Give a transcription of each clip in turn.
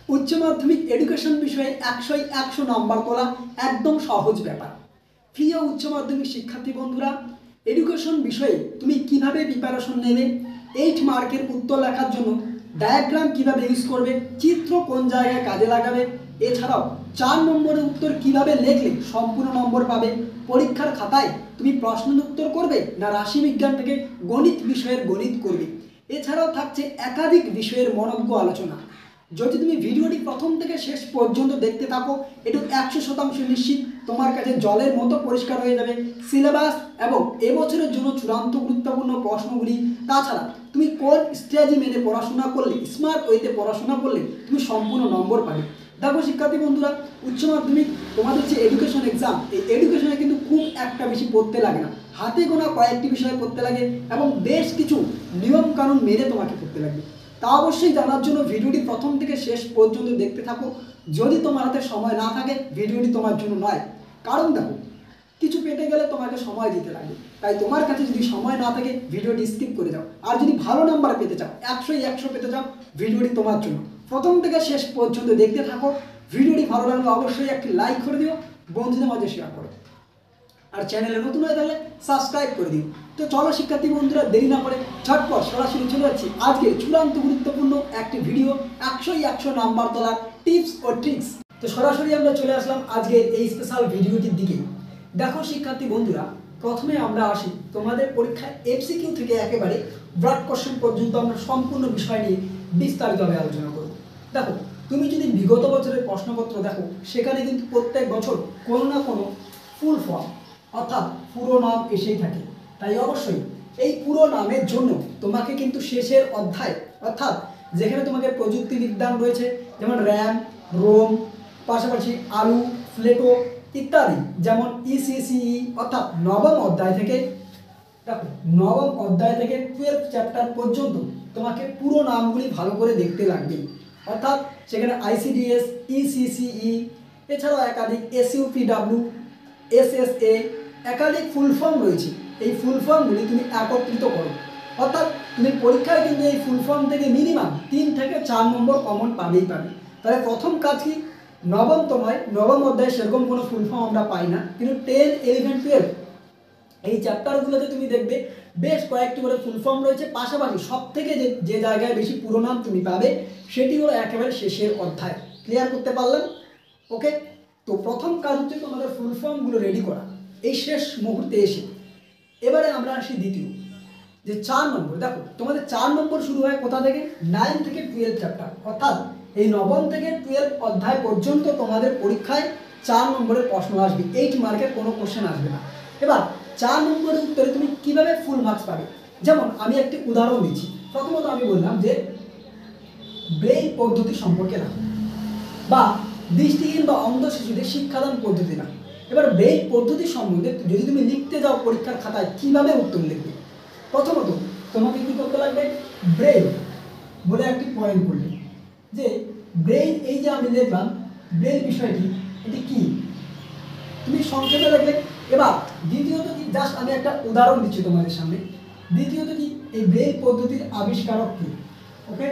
উচ্চ মাধ্যমিক এডুকেশন বিষয়ে 100 নাম্বার তোলা একদম সহজ ব্যাপার। প্রিয় উচ্চ মাধ্যমিক শিক্ষার্থী বন্ধুরা, এডুকেশন বিষয়ে তুমি কিভাবে প্রিপারেশন নেবে, 8 মার্কের উত্তর লেখার জন্য ডায়াগ্রাম কিভাবে ইউজ করবে, চিত্র কোন জায়গায় কাজে লাগাবে, এছাড়াও 4 নম্বরের উত্তর কিভাবে লিখলে সম্পূর্ণ নম্বর পাবে, পরীক্ষার খাতায় তুমি প্রশ্নের উত্তর করবে না রাশি বিজ্ঞান থেকে গণিত বিষয়ের গণিত করবে, এছাড়াও থাকছে একাধিক বিষয়ের মনজ্ঞ আলোচনা। যদি তুমি ভিডিওটি প্রথম থেকে শেষ পর্যন্ত দেখতে থাকো, এটা 100% নিশ্চিত তোমার কাছে জলের মতো পরিষ্কার হয়ে যাবে সিলেবাস এবং এবছরের জন্য চূড়ান্ত গুরুত্বপূর্ণ প্রশ্নগুলি। তাছাড়া তুমি কোন স্ট্র্যাটেজি মেনে পড়াশোনা করলে, স্মার্ট ওয়েতে পড়াশোনা করলে তুমি সম্পূর্ণ নম্বর পাবে। দেখো শিক্ষার্থী বন্ধুরা, উচ্চ মাধ্যমিক তোমাদের যে এডুকেশন এক্সাম, এই এডুকেশনে কিন্তু খুব একটা বেশি পড়তে লাগে না, হাতে গোনা কয়েকটি বিষয় পড়তে লাগে এবং বেশ কিছু নিয়ম কানুন মেনে তোমাকে পড়তে লাগবে। তা অবশ্যই জানার জন্য ভিডিওটি প্রথম থেকে শেষ পর্যন্ত দেখতে থাকো। যদি তোমার হাতে সময় না থাকে ভিডিওটি তোমার জন্য নয়, কারণ দেখো কিছু পেতে গেলে তোমাকে সময় দিতে লাগে, তাই তোমার কাছে যদি সময় না থাকে ভিডিওটি স্কিপ করে যাও। আর যদি ভালো নাম্বার পেতে চাও, 100 পেতে চাও, ভিডিওটি তোমার জন্য। প্রথম থেকে শেষ পর্যন্ত দেখতে থাকো। ভিডিওটি ভালো লাগলে অবশ্যই একটি লাইক করে দিও, বন্ধুদের মাঝে শেয়ার করো, আর চ্যানেলে নতুন হয়ে থাকলে সাবস্ক্রাইব করে দিও। তো চলো শিক্ষার্থী বন্ধুরা, দেরি না করে ঝটপট সরাসরি চলে যাচ্ছি আজকে চূড়ান্ত গুরুত্বপূর্ণ একটি ভিডিও, 100 নাম্বার তোলার টিপস ও ট্রিক্স। তো সরাসরি আমরা চলে আসলাম আজকে এই স্পেশাল ভিডিওটির দিকে। দেখো শিক্ষার্থী বন্ধুরা, প্রথমে আমরা আসি তোমাদের পরীক্ষায় এমসিকিউ থেকে একেবারে ব্রড কোশ্চেন পর্যন্ত আমরা সম্পূর্ণ বিষয় নিয়ে বিস্তারিতভাবে আলোচনা করব। দেখো তুমি যদি বিগত বছরের প্রশ্নপত্র দেখো, সেখানে কিন্তু প্রত্যেক বছর কোনো না কোনো ফুল ফর্ম অর্থাৎ পুরো নাম এসেই থাকে। তাই অবশ্যই এই পুরো নামের জন্য তোমাকে কিন্তু শেষের অধ্যায় অর্থাৎ যেখানে তোমাকে প্রযুক্তি বিজ্ঞান রয়েছে, যেমন র্যাম, রোম, পাশাপাশি আলু, প্লেটো ইত্যাদি, যেমন ইসিসিই অর্থাৎ নবম অধ্যায় থেকে দেখো নবম অধ্যায় থেকে 12 চ্যাপ্টার পর্যন্ত তোমাকে পুরো নামগুলি ভালো করে দেখতে লাগবে। অর্থাৎ সেখানে আইসিডিএস, ইসিসিই, এছাড়াও একাধিক এসইউপিডব্লিউ, এসএসএ, একাধিক ফুল ফর্ম রয়েছে। এই ফুল ফর্মগুলি তুমি একত্রিত করো, অর্থাৎ তুমি পরীক্ষায় কিন্তু এই ফুল ফর্ম থেকে মিনিমাম 3 থেকে 4 নম্বর কমন পাবেই পাবে। তাহলে প্রথম কাজ কি, নবম অধ্যায়ে সেরকম কোনো ফুল ফর্ম আমরা পাই না, কিন্তু 10, 11, 12 এই চ্যাপ্টারগুলোতে তুমি দেখবে বেশ কয়েকটি করে ফুল ফর্ম রয়েছে। পাশাপাশি সব থেকে যে জায়গায় বেশি পুরো নাম তুমি পাবে সেটি হলো একেবারে শেষের অধ্যায়। ক্লিয়ার করতে পারলাম? ওকে, তো প্রথম কাজ হচ্ছে তোমাদের ফুল ফর্মগুলো রেডি করা এই শেষ মুহূর্তে এসে। এবারে আমরা আসি দ্বিতীয় যে 4 নম্বর। দেখো তোমাদের 4 নম্বর শুরু হয় কোথা থেকে, 9 থেকে 12 চ্যাপ্টার, অর্থাৎ এই নবম থেকে 12 অধ্যায় পর্যন্ত তোমাদের পরীক্ষায় 4 নম্বরের প্রশ্ন আসবে, 8 মার্কের কোনো কোশ্চেন আসবে না। এবার 4 নম্বরের উত্তরে তুমি কিভাবে ফুল মার্কস পাবে, যেমন আমি একটি উদাহরণ দিচ্ছি। প্রথমত আমি বললাম যে ব্রেইল পদ্ধতি সম্পর্কে না, বা দৃষ্টিহীন বা অন্ধ শিশুদের শিক্ষাদান পদ্ধতি না। এবার ব্রেইল পদ্ধতি সম্বন্ধে যদি তুমি লিখতে যাও পরীক্ষার খাতায়, কিভাবে উত্তর লিখবে, প্রথমত তোমাকে কি করতে লাগবে, ব্রেইল বলে একটি পয়েন্ট করলে যে ব্রেইল, এই যে আমি লিখলাম ব্রেইল বিষয়টি এটি কি, তুমি সংক্ষেপে লিখলে। এবার দ্বিতীয়ত কি, জাস্ট আমি একটা উদাহরণ দিচ্ছি তোমাদের সামনে। দ্বিতীয়ত কি, এই ব্রেইল পদ্ধতির আবিষ্কারক কি। ওকে,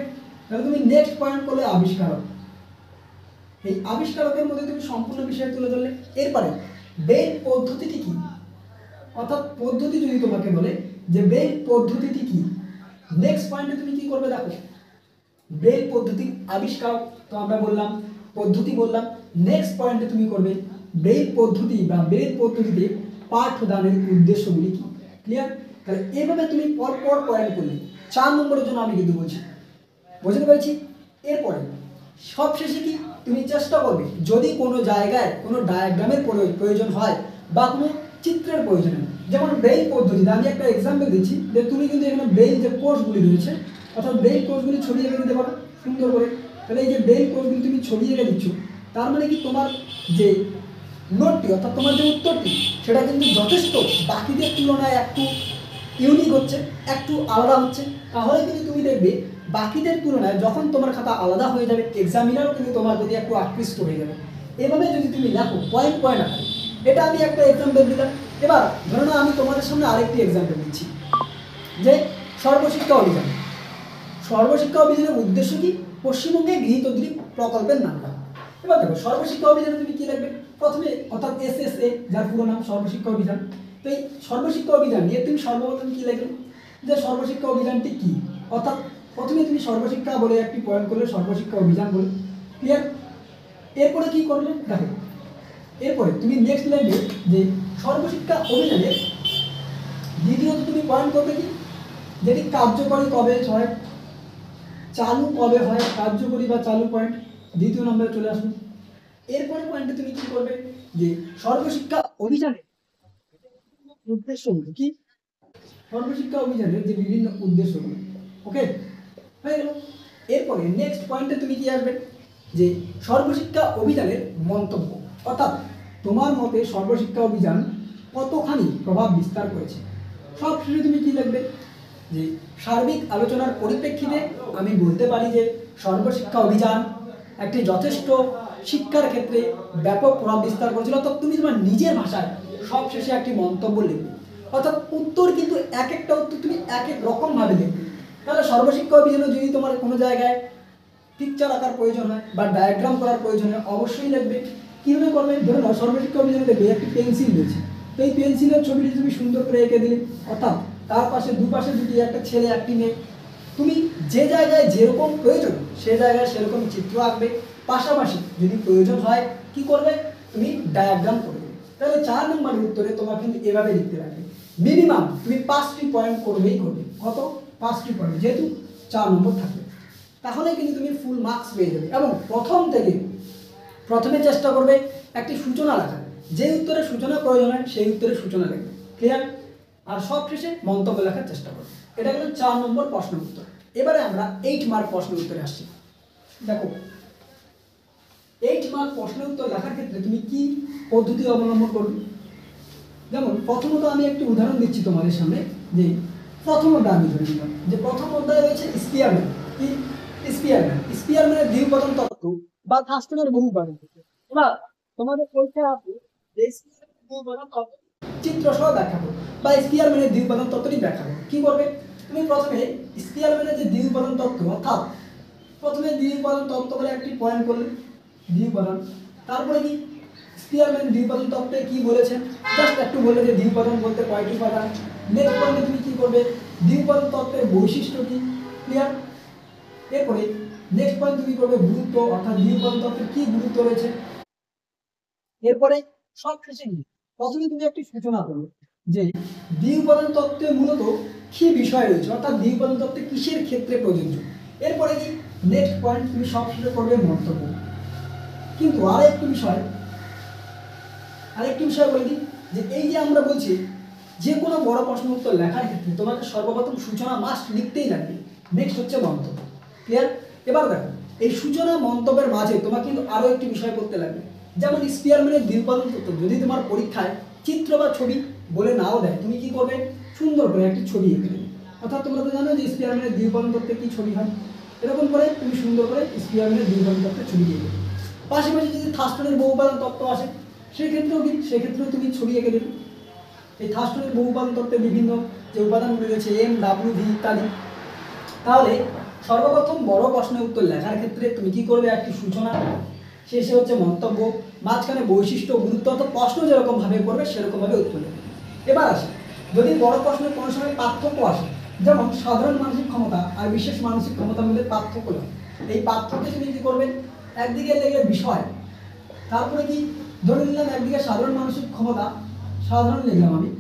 তাহলে তুমি নেক্সট পয়েন্ট করলে আবিষ্কারক, এই আবিষ্কারকের মধ্যে তুমি সম্পূর্ণ বিষয় তুলে ধরলে। এরপরে ব্রেইল পদ্ধতিটি কি, অর্থাৎ পদ্ধতি যদি তোমাকে বলে যে ব্রেইল পদ্ধতিটি কি, নেক্সট পয়েন্টে তুমি কি করবে, দেখো ব্রেইল পদ্ধতির আবিষ্কারক তো আমরা বললাম, পদ্ধতি বললাম, নেক্সট পয়েন্টে তুমি করবে ব্রেইল পদ্ধতি বা ব্রেইল পদ্ধতিতে পাঠদানের উদ্দেশ্যগুলি কি। ক্লিয়ার? তাহলে এভাবে তুমি পরপর পয়েন্ট করলে 4 নম্বরের জন্য আমি কিন্তু বলছি, বুঝতে পেরেছি। এরপরে সবশেষে কি, তুমি চেষ্টা করবে যদি কোনো জায়গায় কোনো ডায়াগ্রামের প্রয়োজন হয় বা কোনো চিত্রের প্রয়োজন হয়, যেমন ব্রেইল পদ্ধতিতে আমি একটা এক্সাম্পল দিচ্ছি যে তুমি কিন্তু এখানে ব্রেইল যে কোর্সগুলি রয়েছে অর্থাৎ ব্রেইল কোর্সগুলি ছড়িয়ে রেখে দিতে পারো সুন্দর করে। তাহলে এই যে ব্রেইল কোর্সগুলি তুমি ছড়িয়ে রেখে দিচ্ছ, তার মানে কি তোমার যে নোটটি অর্থাৎ তোমার যে উত্তরটি সেটা কিন্তু যথেষ্ট বাকিদের তুলনায় একটু ইউনিক হচ্ছে, একটু আলাদা হচ্ছে। তাহলে কিন্তু তুমি দেখবে বাকিদের তুলনায় যখন তোমার খাতা আলাদা হয়ে যাবে, এক্সামিনারও কিন্তু তোমার প্রতি একটু আকৃষ্ট হয়ে যাবে। এভাবে যদি তুমি লেখো পয়েন্ট পয়েন্ট আকারে, এটা আমি একটা এক্সাম্পল দিলাম। এবার ধরো না, আমি তোমাদের সামনে আরেকটি এক্সাম্পল দিচ্ছি যে সর্বশিক্ষা অভিযান। সর্বশিক্ষা অভিযানের উদ্দেশ্য কি, পশ্চিমবঙ্গে গৃহীত দ্বীপ প্রকল্পের নাম লেখো। এবার দেখো সর্বশিক্ষা অভিযানে তুমি কি লিখবে, প্রথমে অর্থাৎ SSA যার পুরো নাম সর্বশিক্ষা অভিযান। তো এই সর্বশিক্ষা অভিযান নিয়ে তুমি সর্বপ্রথম কি লিখবে, যে সর্বশিক্ষা অভিযানটি কি, অর্থাৎ প্রথমে তুমি সর্বশিক্ষা বলে একটি পয়েন্ট করলে, সর্বশিক্ষা অভিযান বলে, ক্লিয়ার। এরপরে কি করলে দেখো, এরপরে তুমি নেক্সট লিখবে যে সর্বশিক্ষা অভিযানে দ্বিতীয়ত তুমি পয়েন্ট করবে কি, যেটি কার্যকরী কবে হয়, চালু কবে হয়, কার্যকরী বা চালু পয়েন্ট দ্বিতীয় নম্বরে চলে আসবে। এরপরে পয়েন্টে তুমি কি করবে, যে সর্বশিক্ষা অভিযানের উদ্দেশ্যগুলো কি, সর্বশিক্ষা অভিযানের যে বিভিন্ন উদ্দেশ্যগুলো। ওকে, হয়ে গেল। এরপরে নেক্সট পয়েন্টে তুমি কি আসবে, যে সর্বশিক্ষা অভিযানের মন্তব্য, অর্থাৎ তোমার মতে সর্বশিক্ষা অভিযান কতখানি প্রভাব বিস্তার করেছে। সব শেষে তুমি কি লিখবে, যে সার্বিক আলোচনার পরিপ্রেক্ষিতে আমি বলতে পারি যে সর্বশিক্ষা অভিযান একটি যথেষ্ট শিক্ষার ক্ষেত্রে ব্যাপক প্রভাব বিস্তার করেছিল। অর্থাৎ তুমি তোমার নিজের ভাষায় সব শেষে একটি মন্তব্য লিখবে, অর্থাৎ উত্তর কিন্তু এক একটা উত্তর তুমি এক এক রকমভাবে লিখবে। তাহলে সর্বশিক্ষা অভিযানে যদি তোমার কোনো জায়গায় পিকচার আঁকার প্রয়োজন হয় বা ডায়াগ্রাম করার প্রয়োজন হয় অবশ্যই লিখবে। কীভাবে করবে, ধরো না সর্বশিক্ষা অভিযানে দেখবে একটি পেন্সিল রয়েছে, তো এই পেন্সিলের ছবিটি তুমি সুন্দর করে এঁকে দিলে, অর্থাৎ তার পাশে দুপাশে দুটি, একটা ছেলে একটি মেয়ে, তুমি যে জায়গায় যেরকম প্রয়োজন সে জায়গায় সেরকম চিত্র আঁকবে, পাশাপাশি যদি প্রয়োজন হয় কি করবে, তুমি ডায়াগ্রাম করবে। তাহলে 4 নম্বরের উত্তরে তোমার কিন্তু এভাবে লিখতে লাগবে, মিনিমাম তুমি 5টি পয়েন্ট করবেই করবে। কত? 5টি পয়েন্ট, যেহেতু 4 নম্বর থাকবে, তাহলে কিন্তু তুমি ফুল মার্কস পেয়ে যাবে। এবং প্রথমে চেষ্টা করবে একটি সূচনা লেখার, যে উত্তরে সূচনা প্রয়োজন হয় সেই উত্তরে সূচনা লিখবে, ক্লিয়ার। আর সব শেষে মন্তব্য লেখার চেষ্টা করবে। এটা হলো 4 নম্বর প্রশ্ন উত্তর। এবারে আমরা 8 মার্ক প্রশ্ন উত্তরে আসছি। দেখো 8 মার্ক প্রশ্ন উত্তর লেখার ক্ষেত্রে তুমি কি পদ্ধতি অবলম্বন করবে। যেমন প্রথমত আমি একটি উদাহরণ দিচ্ছি তোমাদের সামনে, যে প্রথম অধ্যায় আমি ধরে নিলাম, যে প্রথম অধ্যায় রয়েছে স্পিয়ারম্যান। কি স্পিয়ারম্যানের দ্বিউপাদান তত্ত্ব বা থাস্টনের বহুপাদান তত্ত্ব। এবার তোমাদের পরীক্ষায় আসবে যে স্পিয়ারম্যানের দ্বিউপাদান তত্ত্ব চিত্র সহ ব্যাখ্যা করো, বা স্পিয়ারম্যানের দ্বিউপাদান তত্ত্বটি ব্যাখ্যা করো। কি করবে, তুমি প্রথমে স্পিয়ারম্যানের যে দ্বিউপাদান তত্ত্ব, অর্থাৎ প্রথমে দ্বিউপাদান তত্ত্ব বলে একটি পয়েন্ট করলে, দ্বিউপাদান, তারপরে কি স্পিয়ারম্যান দ্বিউপাদান তত্ত্বে কি বলেছেন, জাস্ট একটু বললে যে দ্বিউপাদান বলতে কয়টি উপাদান। নেক্সট পয়েন্টে তুমি কি করবে, দ্বিউপাদান তত্ত্বের বৈশিষ্ট্য কি, ক্লিয়ার। এরপরে নেক্সট পয়েন্ট তুমি করবে গুরুত্ব, অর্থাৎ দ্বিউপাদান তত্ত্বের কি গুরুত্ব রয়েছে। এরপরে সব শেষে কি, প্রথমে তুমি একটি সূচনা করবে যে দ্বিউপাদান তত্ত্বে মূলত কি বিষয় রয়েছে, অর্থাৎ দ্বিউপাদান তত্ত্বে কিসের ক্ষেত্রে প্রযোজ্য। এরপরে কি নেক্সট পয়েন্ট তুমি সব শেষে করবে মন্তব্য। কিন্তু আরেকটি বিষয় বলে দিই, যে এই যে আমরা বলছি যে কোনো বড় প্রশ্ন উত্তর লেখার ক্ষেত্রে তোমাকে সর্বপ্রথম সূচনা মাস্ট লিখতেই লাগবে, নেক্সট হচ্ছে মন্তব্য, ক্লিয়ার। এবার দেখো এই সূচনা মন্তব্যের মাঝে তোমাকে কিন্তু আরও একটি বিষয় করতে লাগবে, যেমন স্পিয়ারম্যানের দ্বিউপাদান তত্ত্ব যদি তোমার পরীক্ষায় চিত্র বা ছবি বলে নাও দেয়, তুমি কি করবে, সুন্দর করে একটি ছবি এঁকে দেবে। অর্থাৎ তোমরা তো জানো যে স্পিয়ারম্যানের দ্বিউপাদান তত্ত্বে কি ছবি হয়, এরকম করে তুমি সুন্দর করে স্পিয়ারম্যানের দ্বিউপাদান তত্ত্বের ছবি এঁকে দেবে। পাশাপাশি যদি থাস্টনের বহুপাদান তত্ত্ব আসে সেক্ষেত্রেও তুমি ছবি এঁকে দেবে। এই থাস্টনের বহুপাদান তত্ত্বের বিভিন্ন যে উপাদানগুলি রয়েছে M, W, V ইত্যাদি। তাহলে সর্বপ্রথম বড় প্রশ্নের উত্তর লেখার ক্ষেত্রে তুমি কি করবে, একটি সূচনা, শেষে হচ্ছে মন্তব্য, মাঝখানে বৈশিষ্ট্য, গুরুত্ব, অর্থাৎ প্রশ্ন যেরকমভাবে করবে সেরকমভাবে উত্তর দেবে। এবার আসে যদি বড় প্রশ্নের কোনো সময় পার্থক্য আসে, যেমন সাধারণ মানসিক ক্ষমতা আর বিশেষ মানসিক ক্ষমতার মধ্যে পার্থক্য হয়, এই পার্থক্যে তুমি কি করবে, একদিকে লিখলে বিষয়, তারপরে কি ধরে নিলাম একদিকে সাধারণ মানসিক ক্ষমতা, সাধারণ লিখলাম আমি,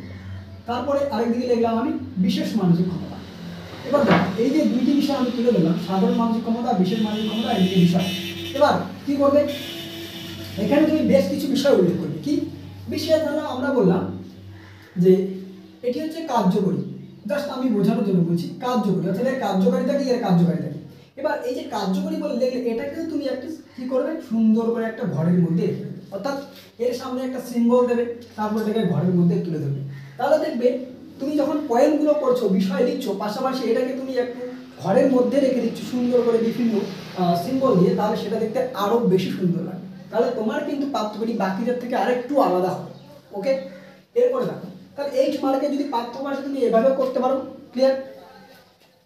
তারপরে আরেকদিকে লিখলাম আমি বিশেষ মানসিক ক্ষমতা। এবার এই যে দুইটি বিষয় আমি তুলে দিলাম, সাধারণ মানসিক ক্ষমতা, বিশেষ মানসিক ক্ষমতা, এই দুটি বিষয়। এবার কি করবে, এখানে তুমি বেশ কিছু বিষয় উল্লেখ করবে। কি বিষয় জানলাম, আমরা বললাম যে এটি হচ্ছে কার্যকরী, জাস্ট আমি বোঝানোর জন্য বলছি কার্যকরী, অর্থাৎ এর কার্যকারিতা কি, এর কার্যকারিতা কি। এবার এই যে কার্যকরী বলে লিখলে এটাকেও তুমি একটা কি করবে, সুন্দর করে একটা ঘরের মধ্যে রেখে দেবে, অর্থাৎ এর সামনে একটা সিম্বল দেবে, তারপর এটাকে ঘরের মধ্যে তুলে দেবে। তাহলে দেখবে তুমি যখন পয়েন্টগুলো করছো, বিষয় লিখছো, পাশাপাশি এটাকে তুমি একটু ঘরের মধ্যে রেখে দিচ্ছ সুন্দর করে বিভিন্ন সিম্বল দিয়ে, তাহলে সেটা দেখতে আরও বেশি সুন্দর লাগে। তাহলে তোমার কিন্তু পাঠ্যটি বাকিদের থেকে আরেকটু আলাদা হবে। ওকে, এরপরে দেখো, তাহলে 8 মার্কে যদি পার্থক্য আসে তুমি এভাবে করতে পারো, ক্লিয়ার।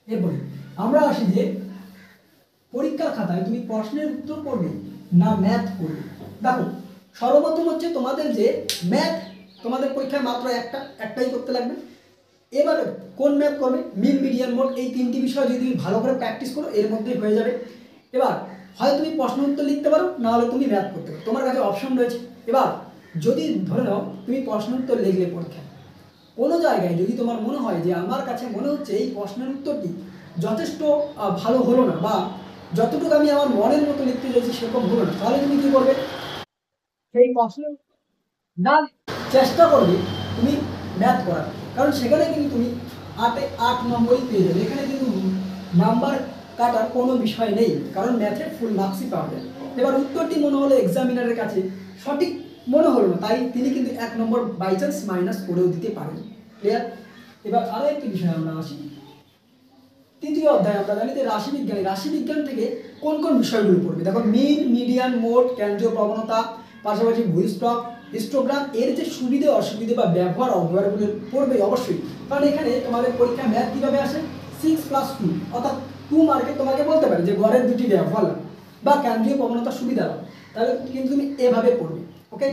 এরপরে আমরা আসি যে পরীক্ষার খাতায় তুমি প্রশ্নের উত্তর করবে না ম্যাথ করবে? দেখো, সর্বপ্রথম হচ্ছে তোমাদের যে ম্যাথ, তোমাদের পরীক্ষায় মাত্র একটাই করতে লাগবে। এবার কোন ম্যাথ করবে? মিন, মিডিয়ান, মোড, এই তিনটি বিষয় যদি তুমি ভালো করে প্র্যাকটিস করো এর মধ্যেই হয়ে যাবে। এবার হয় তুমি প্রশ্ন উত্তর লিখতে পারো, না হলে তুমি ম্যাথ করতে পারো, তোমার কাছে অপশন রয়েছে। এবার যদি ধরে নাও তুমি প্রশ্ন উত্তর লিখলে পরীক্ষায়, কোনো জায়গায় যদি তোমার মনে হয় যে আমার কাছে মনে হচ্ছে এই প্রশ্নের উত্তরটি যথেষ্ট ভালো হলো না, বা যতটুকু আমি আমার মনের মতো লিখতে চাইছি সেরকম হলো না, তাহলে তুমি কী করবে? সেই প্রশ্ন না চেষ্টা করবে তুমি ম্যাথ করার, কারণ সেখানে কিন্তু তুমি 8 নম্বরই পেয়ে যাবে। এখানে কিন্তু নাম্বার কাটার কোনো বিষয় নেই, কারণ ম্যাথে ফুল মার্কসই পাওয়া যায়। এবার উত্তরটি মনে হলো এক্সামিনারের কাছে সঠিক মনে হলো না, তাই তিনি কিন্তু 1 নম্বর বাই চান্স মাইনাস করেও দিতে পারেন। ক্লিয়ার? এবার আরও একটি বিষয় আমরা আসি। তৃতীয় অধ্যায় আমরা জানি যে রাশিবিজ্ঞান। রাশিবিজ্ঞান থেকে কোন কোন বিষয়গুলো পড়বে? দেখো, মিন, মিডিয়ান, মোড, কেন্দ্রীয় প্রবণতা, পাশাপাশি ভূস্ট্রক, হিস্টোগ্রাম, এর যে সুবিধে অসুবিধে বা ব্যবহার অব্যবহারগুলো পড়বে অবশ্যই, কারণ এখানে তোমাদের পরীক্ষা ম্যাথ কীভাবে আসে? 6+2, অর্থাৎ 2 মার্কে তোমাকে বলতে পারে যে গড়ের দুটি ব্যবহার বা কেন্দ্রীয় প্রবণতা সুবিধা, তাহলে কিন্তু তুমি এভাবে পড়বে। ওকে,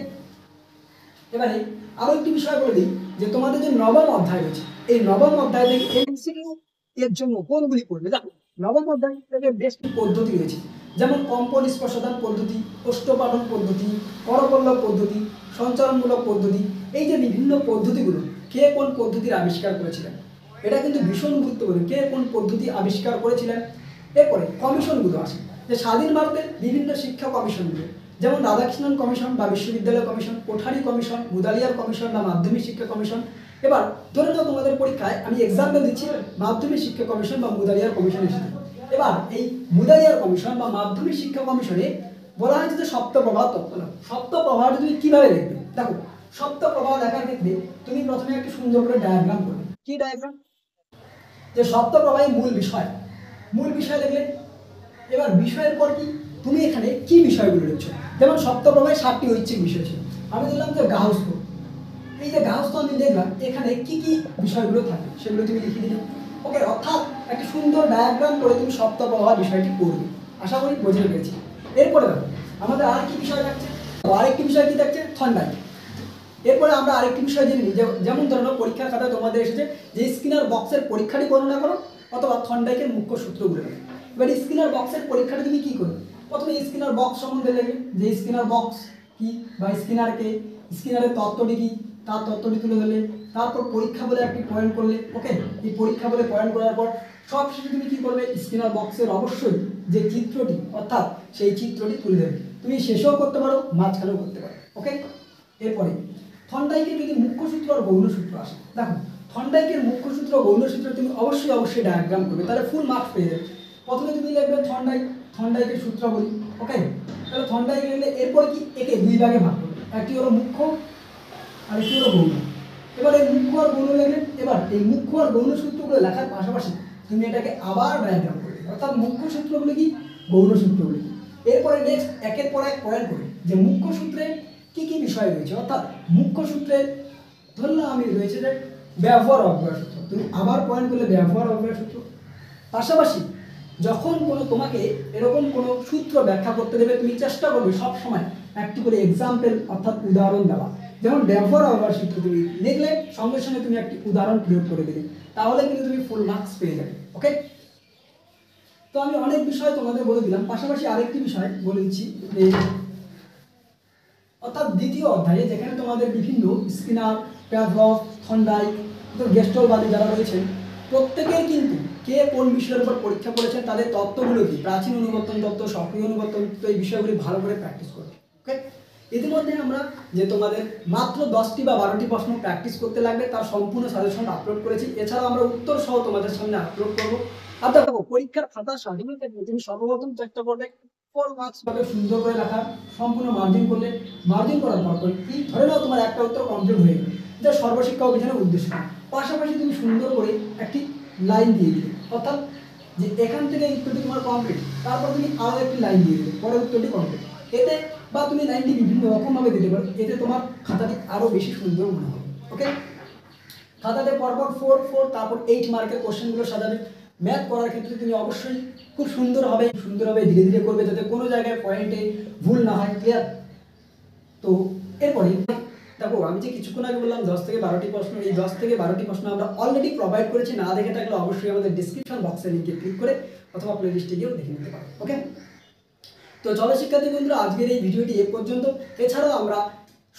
এবারে আরও একটি বিষয় বলে দিই যে তোমাদের যে নবম অধ্যায় রয়েছে, এই নবম অধ্যায় থেকে এমসিকিউ এর জন্য কোনগুলি পড়বে? দেখো, নবম অধ্যায় থেকে বেশ কিছু পদ্ধতি রয়েছে, যেমন কম্পন স্পর্শদান পদ্ধতি, কোষ্ঠপাঠন পদ্ধতি, করপল্লব পদ্ধতি, সঞ্চালনমূলক পদ্ধতি। এই যে বিভিন্ন পদ্ধতিগুলো, কে কোন পদ্ধতির আবিষ্কার করেছিলেন, এটা কিন্তু ভীষণ গুরুত্বপূর্ণ, কে কোন পদ্ধতি আবিষ্কার করেছিলেন। এরপরে কমিশনগুলো আসে, যে স্বাধীন ভারতের বিভিন্ন শিক্ষা কমিশনগুলো, যেমন রাধাকৃষ্ণন কমিশন বা বিশ্ববিদ্যালয় commission, Kothari commission, Mudaliar commission বা মাধ্যমিক শিক্ষা কমিশন। এবার ধরে নাও তোমাদের পরীক্ষায় আমি এক্সাম্পল দিচ্ছি, মাধ্যমিক শিক্ষা কমিশন বা মুদালিয়ার কমিশন এসেছে। এবার এই মুদালিয়ার কমিশন বা মাধ্যমিক শিক্ষা কমিশনে বলা হয়েছে যে সপ্তপ্রবাহ তত্ত্ব। সপ্তপ্রবাহটা তুমি কীভাবে লিখবে? দেখো, সপ্তপ্রবাহ লেখার ক্ষেত্রে তুমি প্রথমে একটি সুন্দর করে ডায়াগ্রাম করবে। কি ডায়াগ্রাম? যে সপ্তপ্রবাহের মূল বিষয় লিখলে। এবার বিষয়ের পর কি তুমি এখানে কি বিষয়গুলো লিখছো? যেমন সপ্তপ্রবাহে 7টি ঐচ্ছিক বিষয় ছিল, আমি দিলাম যে গার্হস্থ্য। এই যে গার্হস্থ্য আমি দেখলাম এখানে কি কি বিষয়গুলো থাকে সেগুলো তুমি লিখে দিলে। ওকে, অর্থাৎ একটি সুন্দর ডায়াগ্রাম করে তুমি সপ্তপ্রবাহ বিষয়টি করবে। আশা করি বুঝতে পেরেছি। এরপরে দেখো আমাদের আর কি বিষয় থাকছে? আরেকটি বিষয় কি থাকছে? থন্ডাই। এরপরে আমরা আরেকটি বিষয় জেনে নিই, যেমন ধরো পরীক্ষার খাতায় তোমাদের এসেছে যে স্কিনার বক্সের পরীক্ষাটি বর্ণনা করো, অথবা থন্ডাইকের মুখ্য সূত্রগুলো। এবার স্কিনার বক্সের পরীক্ষাটা তুমি কী করবে? প্রথমে স্কিনার বক্স সম্বন্ধে লেগে, যে স্কিনার বক্স কি বা স্কিনারকে, স্কিনারের তত্ত্বটি কি, তার তত্ত্বটি তুলে ধরলে, তারপর পরীক্ষা বলে একটি পয়েন্ট করলে। ওকে, এই পরীক্ষা বলে পয়েন্ট করার পর সব শেষে তুমি কী করবে? স্কিনার বক্সের অবশ্যই যে চিত্রটি, অর্থাৎ সেই চিত্রটি তুলে দেবে। তুমি শেষেও করতে পারো, মাঝখানেও করতে পারো। ওকে, এরপরে থন্ডাইকের যদি মুখ্য সূত্র আর গৌণ সূত্র আসে, দেখো থন্ডাইকের মুখ্য সূত্র গৌণ সূত্র তুমি অবশ্যই ডায়াগ্রাম করবে, তাহলে ফুল মার্কস পেয়ে যাবে। প্রথমে তুমি লিখবে থন্ডাইকের সূত্র বলি। ওকে, তাহলে থন্ডাইক লিখলে এরপরে কি একে 2 ভাগে ভাগ করবে, একটি হলো মুখ্য আর একটি হলো গৌণ। এবার এই মুখ্য আর গৌণ লিখলে, এবার এই মুখ্য আর গৌণ সূত্রগুলো লেখার পাশাপাশি তুমি এটাকে আবার ডায়াগ্রাম করবে, অর্থাৎ মুখ্য সূত্রগুলো কি, গৌণ সূত্রগুলো কি। এরপরে নেক্সট একের পর এক পয়েন্ট করে যে মুখ্য সূত্রে কি কি বিষয় রয়েছে, অর্থাৎ মুখ্য সূত্রের ধরলাম আমি রয়েছে যে ব্যবহার অব্যয় সূত্র, তুমি আবার পয়েন্ট করলে ব্যবহার অব্যয় সূত্র। পাশাপাশি যখন তোমাকে এরকম কোনো সূত্র ব্যাখ্যা করতে দেবে, তুমি চেষ্টা করবে সব সময় একটি করে এক্সাম্পল, অর্থাৎ উদাহরণ দেওয়া। যেমন ব্যবহার অব্যয় সূত্র তুমি লিখলে সঙ্গে সঙ্গে তুমি একটি উদাহরণ প্রয়োগ করে দেবে, তাহলে কিন্তু তুমি ফুল মার্কস পেয়ে যাবে। ওকে, তো আমি অনেক বিষয় তোমাদের বলে দিলাম, পাশাপাশি আরেকটি বিষয় বলে দিচ্ছি যে অর্থাৎ দ্বিতীয় অধ্যায়ে যেখানে তোমাদের বিভিন্ন স্কিনার, প্যাভলভ, থন্ডাইক, গেস্টলবাদী যারা রয়েছেন প্রত্যেকের কিন্তু কে কোন বিষয়ের উপর পরীক্ষা করেছেন, তাদের তত্ত্বগুলো কি, প্রাচীন অনুবর্তন তত্ত্ব, সক্রিয় অনুবর্তন তত্ত্ব, এই বিষয়গুলি ভালো করে প্র্যাকটিস করবে। ওকে, ইতিমধ্যে আমরা যে তোমাদের মাত্র 10টি বা 12টি প্রশ্ন প্র্যাকটিস করতে লাগবে তার সম্পূর্ণ সাজেশন আপলোড করেছি। এছাড়াও আমরা উত্তর সহ তোমাদের সামনে আপলোড করবো। আর দেখো, পরীক্ষার খাতা সাজানোর ক্ষেত্রে তুমি সর্বপ্রথম চেষ্টা করবে 4 মার্কস ভাবে সুন্দর করে লেখা, সম্পূর্ণ মার্জিন করলে, মার্জিন করার পর কি ধরে নাও তোমার একটা উত্তর কমপ্লিট হয়ে গেল, যা সর্বশিক্ষা অভিযানের উদ্দেশ্য। পাশাপাশি তুমি সুন্দর করে একটি লাইন দিয়ে দিলে, অর্থাৎ যে এখান থেকে উত্তরটি তোমার কমপ্লিট, তারপর তুমি আরও একটি লাইন দিয়ে দেবে, পরের উত্তরটি কমপ্লিট। এতে বা তুমি লাইনটি বিভিন্ন রকমভাবে দিতে পারো, এতে তোমার খাতাটি আরও বেশি সুন্দর মনে হবে। ওকে, খাতাতে পরপর 4 4 তারপর 8 মার্কের কোশ্চেনগুলো সাজাবে। ম্যাথ করার ক্ষেত্রে তুমি অবশ্যই খুব সুন্দরভাবে ধীরে ধীরে করবে, যাতে কোনো জায়গায় পয়েন্টে ভুল না হয়। ক্লিয়ার? তো এরপরে দেখো, আমি যে কিছুক্ষণ আগে বললাম 10 থেকে 12টি প্রশ্ন, এই 10 থেকে 12টি প্রশ্ন আমরা অলরেডি প্রোভাইড করেছি। না দেখে থাকলে অবশ্যই আমাদের ডিসক্রিপশন বক্সের লিঙ্কে ক্লিক করে অথবা প্লেলিস্টে গিয়েও দেখে নিতে পারো। ওকে, তো চলো শিক্ষার্থী বন্ধুরা, আজকের এই ভিডিওটি এ পর্যন্ত। এছাড়াও আমরা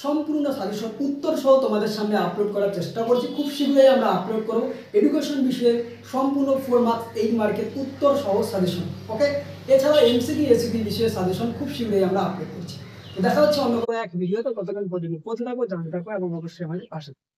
সম্পূর্ণ সাজেশন উত্তর সহ তোমাদের সামনে আপলোড করার চেষ্টা করছি। খুব শীঘ্রই আমরা আপলোড করব এডুকেশন বিষয়ের সম্পূর্ণ 4 মার্কস 8 মার্কের উত্তর সহ সাজেশন। ওকে, এছাড়াও এমসিকিউ এসিকিউ বিষয়ের সাজেশন খুব শীঘ্রই আমরা আপলোড করছি। তো দেখা হচ্ছে অন্য কোনো এক ভিডিওতে। ততক্ষণ পর্যন্ত পৌঁছে থাকো, জানতে থাকো এবং অবশ্যই আমাদের পাশে থাকো।